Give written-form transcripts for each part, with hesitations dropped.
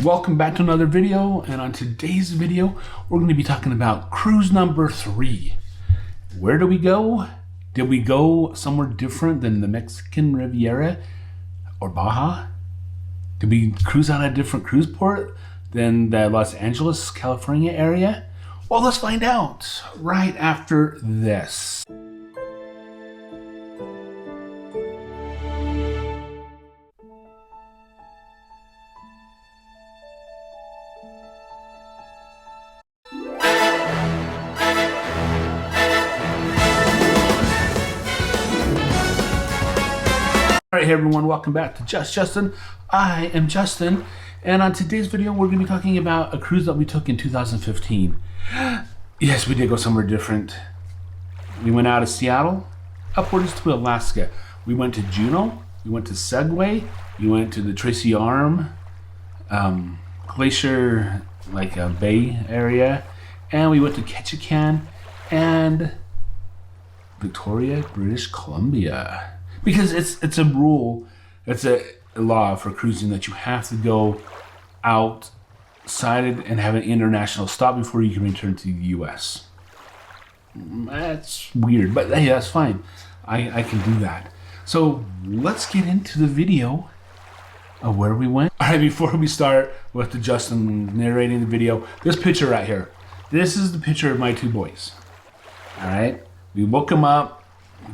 Welcome back to another video, and on today's video we're going to be talking about cruise number 3. Where do we go? Did we go somewhere different than the Mexican Riviera or Baja? Did we cruise on a different cruise port than the Los Angeles, California area? Well, let's find out right after this. Alright, hey everyone, welcome back to Just Justin. I am Justin, and on today's video we're going to be talking about a cruise that we took in 2015. Yes, we did go somewhere different. We went out of Seattle, upwards to Alaska. We went to Juneau, we went to Segway, we went to the Tracy Arm glacier, like a bay area, and we went to Ketchikan and Victoria, British Columbia. Because it's a rule, it's a law for cruising that you have to go outside and have an international stop before you can return to the U.S. That's weird, but hey, that's fine. I can do that. So let's get into the video of where we went. All right, before we start with the Justin narrating the video, this picture right here. This is the picture of my two boys. All right, we woke them up.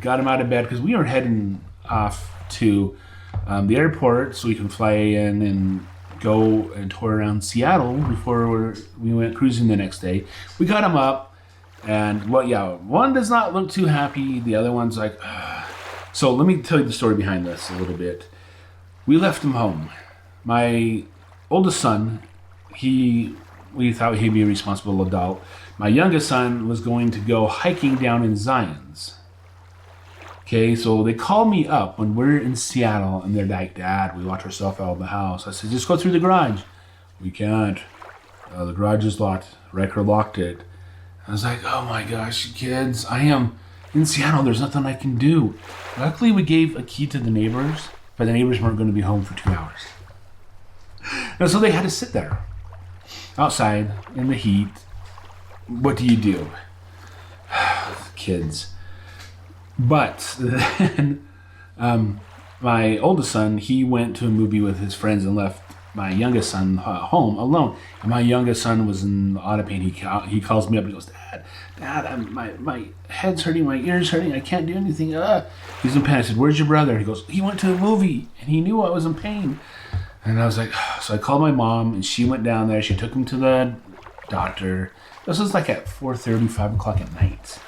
Got him out of bed because we were heading off to the airport so we can fly in and go and tour around Seattle before we went cruising the next day. We got him up, and well, yeah, one does not look too happy. The other one's like, ugh. So let me tell you the story behind this a little bit. We left him home. My oldest son, we thought he'd be a responsible adult. My youngest son was going to go hiking down in Zion's. Okay, so they call me up when we're in Seattle, and they're like, "Dad, we locked ourselves out of the house." I said, "Just go through the garage." "We can't. The garage is locked. Riker locked it." I was like, "Oh my gosh, kids, I am in Seattle. There's nothing I can do." Luckily, we gave a key to the neighbors, but the neighbors weren't going to be home for 2 hours. And so they had to sit there outside in the heat. What do you do? Kids. But then my oldest son, he went to a movie with his friends and left my youngest son home alone. And my youngest son was in a lot of pain. He calls me up and he goes, Dad, my head's hurting, my ears hurting, I can't do anything. He's in pain. I said, "Where's your brother?" He goes, "He went to a movie and he knew I was in pain." And I was like, so I called my mom, and she went down there. She took him to the doctor. This was like at 4:30, 5 o'clock at night.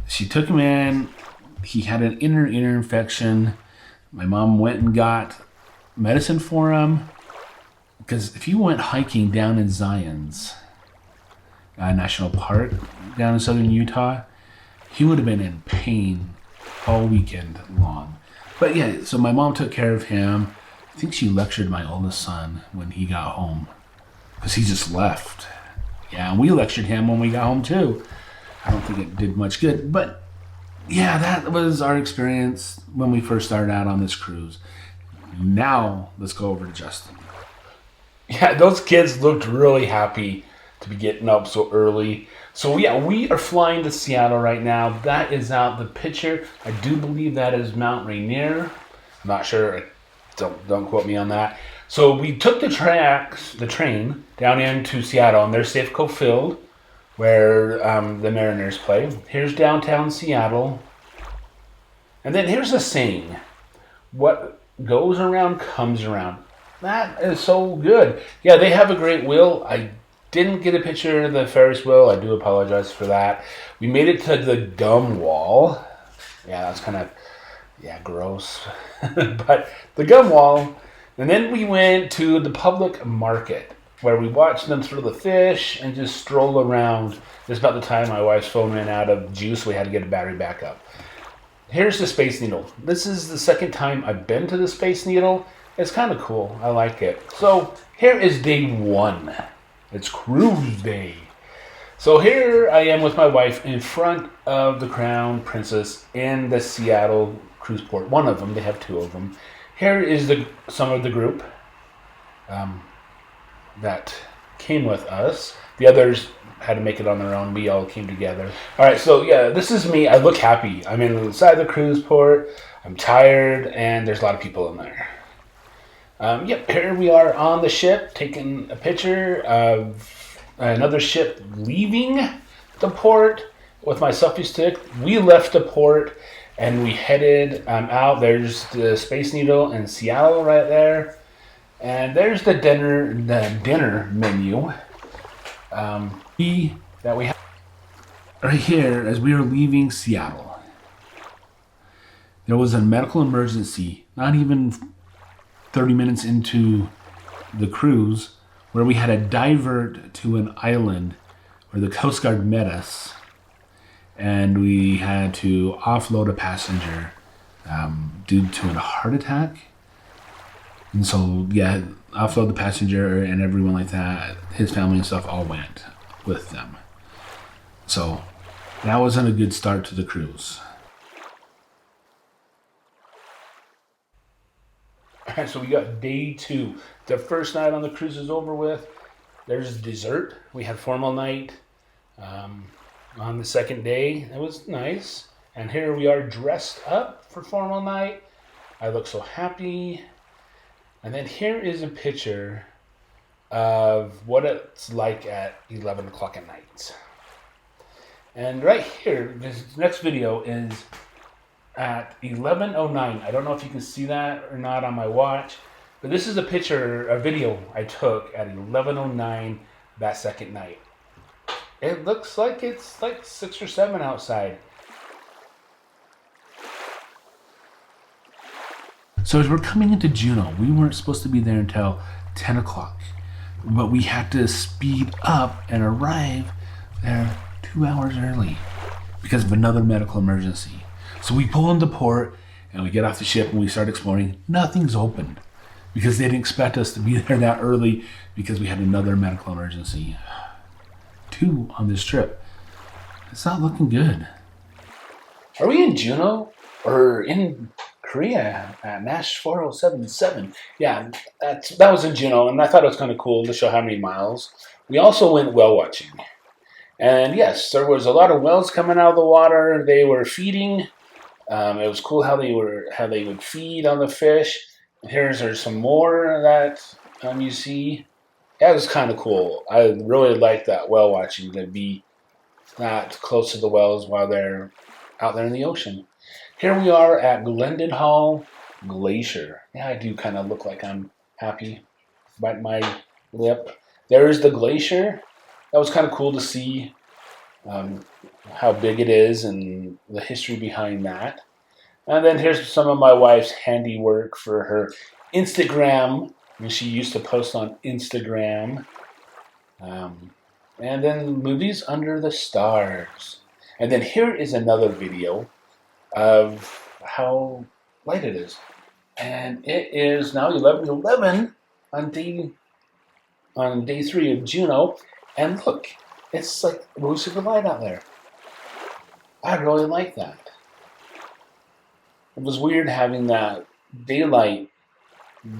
She took him in. He had an inner infection. My mom went and got medicine for him. Because if you went hiking down in Zion's National Park down in southern Utah, he would have been in pain all weekend long. But yeah, so my mom took care of him. I think she lectured my oldest son when he got home, because he just left. Yeah, and we lectured him when we got home too. I don't think it did much good, but yeah, that was our experience when we first started out on this cruise. Now, let's go over to Justin. Yeah, those kids looked really happy to be getting up so early. So yeah, we are flying to Seattle right now. That is out the picture. I do believe that is Mount Rainier. I'm not sure. Don't quote me on that. So we took the train down into Seattle, and there's Safeco Field, where the Mariners play. Here's downtown Seattle. And then here's a saying: what goes around comes around. That is so good. Yeah, they have a great wheel. I didn't get a picture of the Ferris wheel. I do apologize for that. We made it to the gum wall. Yeah, that's kind of, gross. But the gum wall. And then we went to the public market, where we watched them throw the fish and just stroll around. It's about the time my wife's phone ran out of juice. We had to get a battery back up. Here's the Space Needle. This is the second time I've been to the Space Needle. It's kind of cool. I like it. So here is day 1. It's cruise day. So here I am with my wife in front of the Crown Princess in the Seattle cruise port. One of them. They have 2 of them. Here is some of the group. that came with us. The others had to make it on their own. We all came together. All right, so yeah, this is me. I look happy. I'm inside the cruise port. I'm tired, and there's a lot of people in there. Yep, here we are on the ship, taking a picture of another ship leaving the port with my selfie stick. We left the port, and we headed out. There's the Space Needle in Seattle right there. And there's the dinner menu that we have right here as we were leaving Seattle. There was a medical emergency, not even 30 minutes into the cruise, where we had to divert to an island where the Coast Guard met us, and we had to offload a passenger due to a heart attack. And so, yeah, offload the passenger and everyone like that, his family and stuff all went with them. So that wasn't a good start to the cruise. All right, so we got day 2. The first night on the cruise is over with. There's dessert. We had formal night on the second day. It was nice. And here we are dressed up for formal night. I look so happy. And then here is a picture of what it's like at 11 o'clock at night. And right here, this next video is at 11:09. I don't know if you can see that or not on my watch, but this is a video I took at 11:09 that second night. It looks like it's like 6 or 7 outside. So as we're coming into Juneau, we weren't supposed to be there until 10 o'clock. But we had to speed up and arrive there 2 hours early because of another medical emergency. So we pull into port and we get off the ship and we start exploring. Nothing's open because they didn't expect us to be there that early because we had another medical emergency. 2 on this trip. It's not looking good. Are we in Juneau or in Korea at Nash 4077? Yeah, that was in Juneau, and I thought it was kind of cool to show how many miles. We also went whale watching, and yes, there was a lot of whales coming out of the water. They were feeding. It was cool how they would feed on the fish. There's some more that you see. That was kind of cool. I really like that whale watching, to be that close to the whales while they're out there in the ocean. Here we are at Glendenhall Glacier. Yeah, I do kind of look like I'm happy. Bite my lip. There's the glacier. That was kind of cool to see how big it is and the history behind that. And then here's some of my wife's handiwork for her Instagram. And she used to post on Instagram. And then movies under the stars. And then here is another video of how light it is. And it is now 11:11 on day 3 of Juneau. And look, it's like really super light out there. I really like that. It was weird having that daylight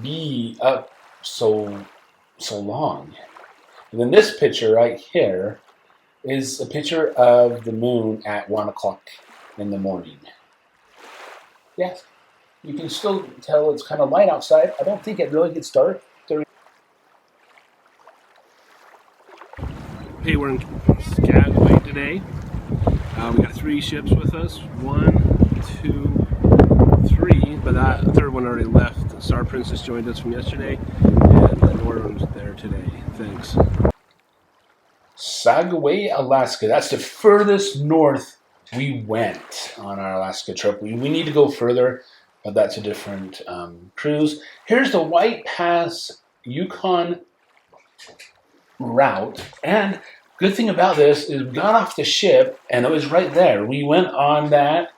be up so long. And then this picture right here is a picture of the moon at 1 o'clock in the morning. Yes, you can still tell it's kind of light outside. I don't think it really gets dark. Hey, we're in Skagway today. We got 3 ships with us. 1, 2, 3, but that third one already left. Star Princess joined us from yesterday, and the Northern's there today. Thanks. Skagway, Alaska. That's the furthest north we went on our Alaska trip. We need to go further, but that's a different cruise. Here's the White Pass Yukon route, and good thing about this is we got off the ship and it was right there. We went on that.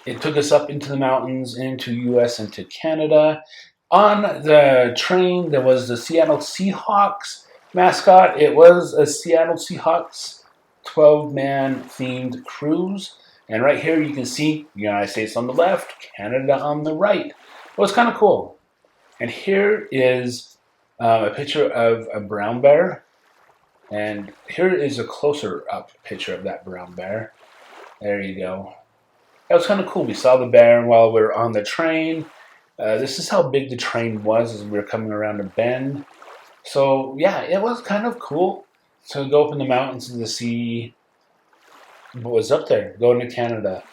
It took us up into the mountains, into US, into Canada. On the train there was the Seattle Seahawks mascot. It was a Seattle Seahawks 12-man themed cruise, and right here you can see the United States on the left, Canada on the right. It was kind of cool. And here is A picture of a brown bear. And here is a closer up picture of that brown bear. There you go. That was kind of cool. We saw the bear while we were on the train. This is how big the train was as we were coming around a bend. So yeah, it was kind of cool to go up in the mountains and to see what was up there, going to Canada.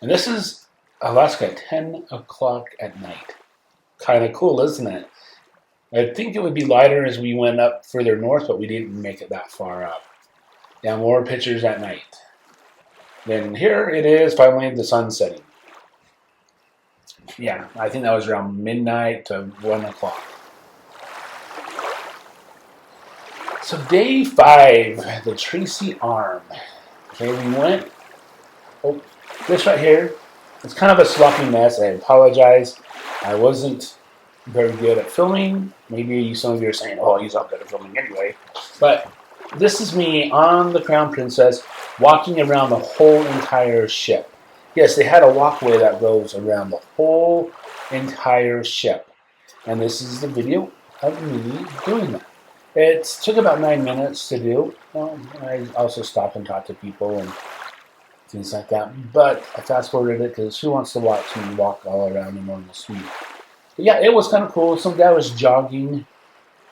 And this is Alaska at 10 o'clock at night. Kind of cool, isn't it? I think it would be lighter as we went up further north, but we didn't make it that far up. Yeah, more pictures at night. Then here it is, finally the sun setting. Yeah, I think that was around midnight to 1 o'clock. So day 5, the Tracy Arm. Okay, we went. Oh, this right here. It's kind of a sloppy mess. I apologize. I wasn't very good at filming. Maybe some of you are saying, "Oh, he's not good at filming anyway." But this is me on the Crown Princess, walking around the whole entire ship. Yes, they had a walkway that goes around the whole entire ship, and this is the video of me doing that. It took about 9 minutes to do. Well, I also stopped and talked to people and things like that. But I fast forwarded it because who wants to watch me walk all around in normal speed? But yeah, it was kind of cool. Some guy was jogging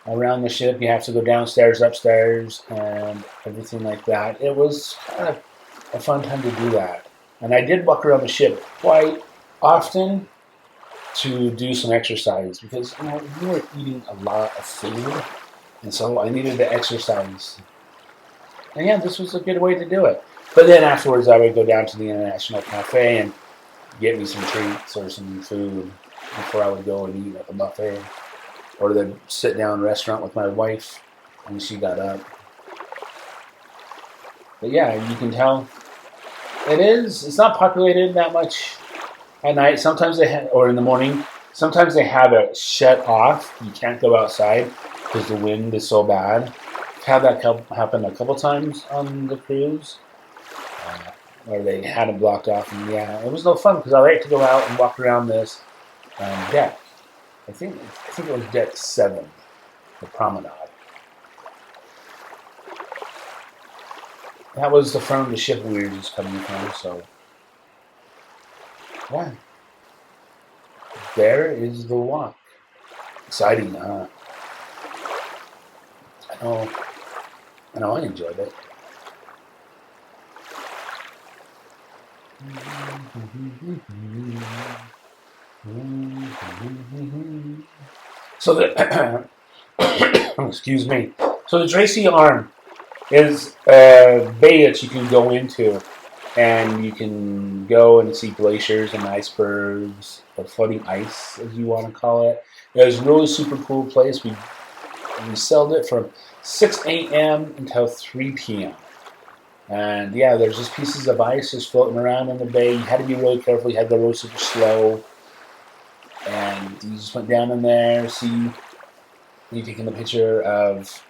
around the ship. You have to go downstairs, upstairs, and everything like that. It was kind of a fun time to do that. And I did walk around the ship quite often to do some exercise because we were eating a lot of food. And so I needed to exercise. And yeah, this was a good way to do it. But then afterwards, I would go down to the International Cafe and get me some treats or some food before I would go and eat at the buffet. Or the sit-down restaurant with my wife when she got up. But yeah, you can tell it's not populated that much at night. Sometimes or in the morning, sometimes they have it shut off. You can't go outside because the wind is so bad. I've had that happen a couple times on the cruise, where they had it blocked off, and yeah, it was no fun because I like to go out and walk around this deck. I think it was deck 7, the promenade. That was the front of the ship we were just coming from. So yeah, there is the walk. Exciting, huh? I know I enjoyed it. So the excuse me. So the Tracy Arm is a bay that you can go into, and you can go and see glaciers and icebergs, or floating ice, as you want to call it. It was a really super cool place. We sold it from 6 a.m. until 3 p.m. And yeah, there's just pieces of ice just floating around in the bay. You had to be really careful. You had to go super slow. And you just went down in there, see, you taking a picture of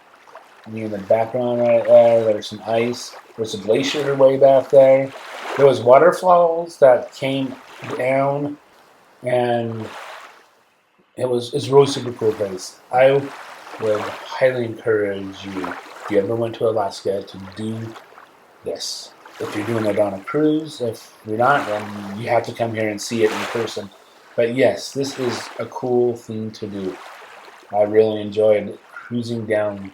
me in the background right there. There's some ice. There's a glacier way back there. There was waterfalls that came down, and it's a really super cool place. I would highly encourage you, if you ever went to Alaska, to do this. If you're doing it on a cruise, if you're not, then you have to come here and see it in person. But yes, this is a cool thing to do. I really enjoyed cruising down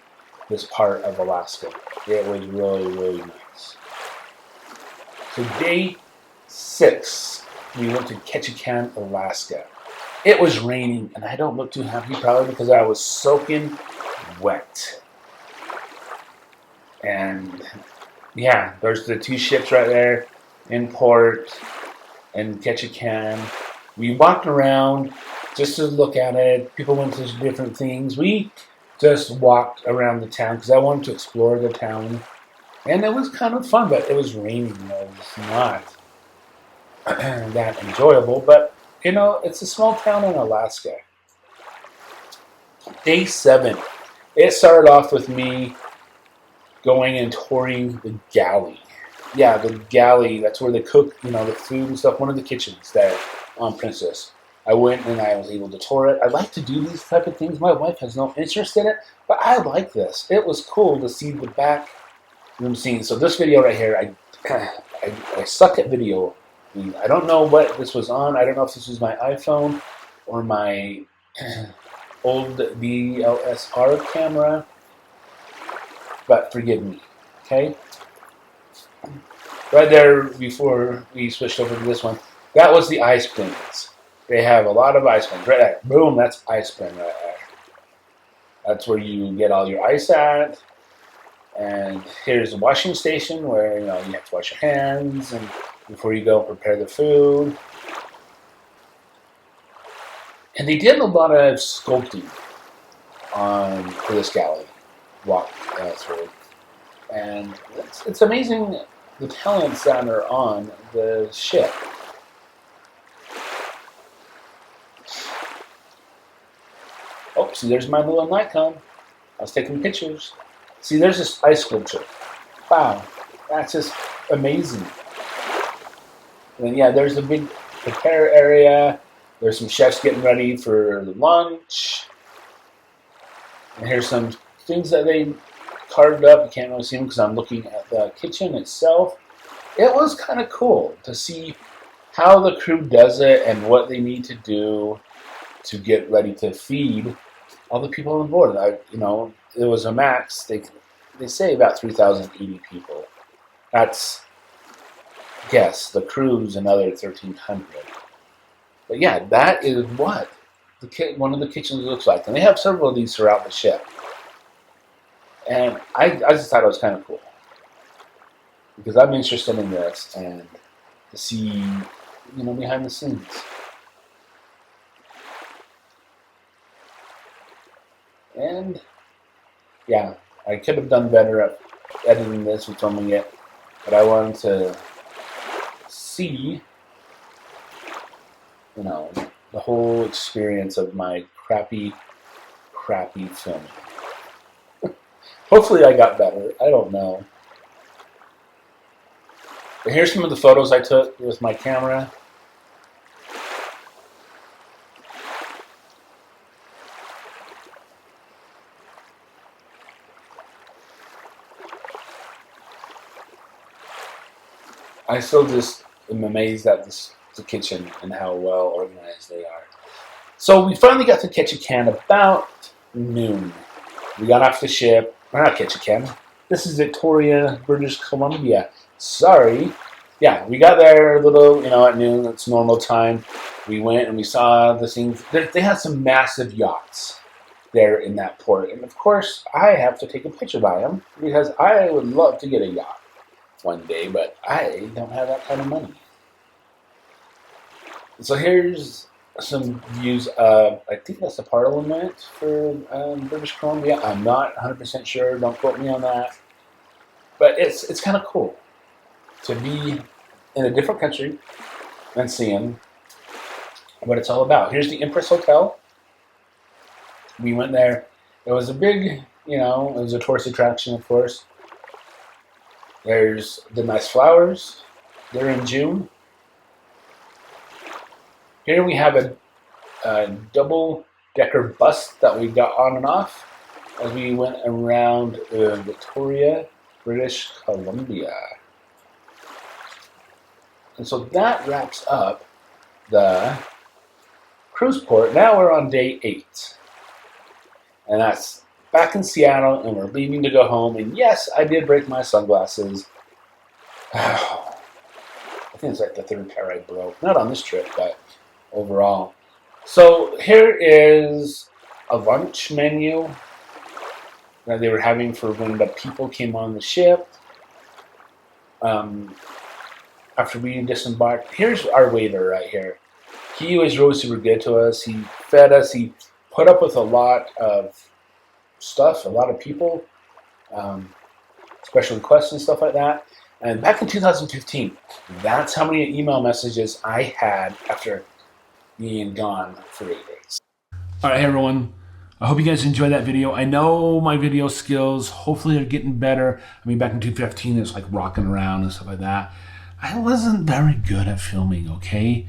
this part of Alaska. It was really, really nice. So day 6, we went to Ketchikan, Alaska. It was raining, and I don't look too happy probably because I was soaking wet. And yeah, there's the 2 ships right there in port and Ketchikan. We walked around just to look at it. People went to different things. We just walked around the town because I wanted to explore the town. And it was kind of fun, but it was raining. It was not that enjoyable. But, it's a small town in Alaska. Day 7. It started off with me going and touring the galley. Yeah, the galley, that's where they cook, the food and stuff. One of the kitchens there on Princess. I went and I was able to tour it. I like to do these type of things. My wife has no interest in it, but I like this. It was cool to see the back room scene. So this video right here, I suck at video. I don't know what this was on. I don't know if this was my iPhone or my old DSLR camera, but forgive me, okay? Right there before we switched over to this one, that was the ice bins. They have a lot of ice bins. Right there, boom, that's ice bin right there. That's where you get all your ice at. And here's the washing station where you have to wash your hands and before you go prepare the food. And they did a lot of sculpting for this galley walk through. And it's amazing the talents that are on the ship. Oh, see, there's my little Nikon. I was taking pictures. See, there's this ice sculpture. Wow, that's just amazing. And then, yeah, there's a big prepare area. There's some chefs getting ready for lunch. And here's some things that they carved up. You can't really see them because I'm looking at the kitchen itself. It was kind of cool to see how the crew does it and what they need to do to get ready to feed all the people on board. It was a max. They say about 3,080 people. That's guess the crew's another 1,300. But yeah, that is what one of the kitchens looks like, and they have several of these throughout the ship. And I just thought it was kind of cool because I'm interested in this and to see behind the scenes. And yeah, I could have done better at editing this and filming it, but I wanted to see, the whole experience of my crappy filming. Hopefully I got better. I don't know. But here's some of the photos I took with my camera. I still just am amazed at the kitchen and how well organized they are. So we finally got to Ketchikan about noon. We got off the ship. We're not Ketchikan. This is Victoria, British Columbia. Sorry. Yeah, we got there a little, at noon. It's normal time. We went and we saw the things. They had some massive yachts there in that port. And of course, I have to take a picture by them because I would love to get a yacht one day, but I don't have that kind of money. So here's some views of, I think that's the Parliament for British Columbia. I'm not 100% sure. Don't quote me on that. But it's kind of cool to be in a different country and seeing what it's all about. Here's the Empress Hotel. We went there. It was a big, it was a tourist attraction, of course. There's the nice flowers. They're in June. Here we have a double-decker bus that we got on and off as we went around Victoria, British Columbia. And so that wraps up the cruise port. Now we're on day 8. And that's back in Seattle, and we're leaving to go home. And yes, I did break my sunglasses. I think it's like the 3rd pair I broke. Not on this trip, but overall. So here is a lunch menu that they were having for when the people came on the ship. After we disembarked, here's our waiter right here. He was really super good to us. He fed us. He put up with a lot of stuff, a lot of people, special requests and stuff like that. And back in 2015, that's how many email messages I had after being gone for 8 days. All right, hey everyone. I hope you guys enjoyed that video. I know my video skills, hopefully they're getting better. I mean, back in 2015, it was like rocking around and stuff like that. I wasn't very good at filming, okay?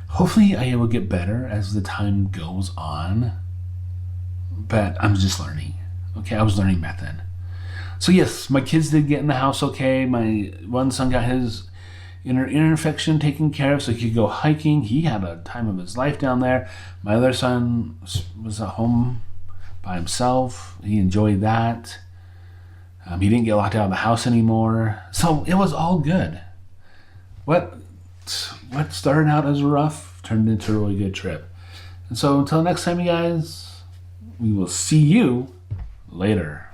Hopefully I will get better as the time goes on. But I'm just learning. Okay, I was learning back then. So yes, my kids did get in the house okay. My one son got his ear infection taken care of so he could go hiking. He had a time of his life down there. My other son was at home by himself. He enjoyed that. He didn't get locked out of the house anymore. So it was all good. What started out as rough turned into a really good trip. And so until next time, you guys, we will see you later.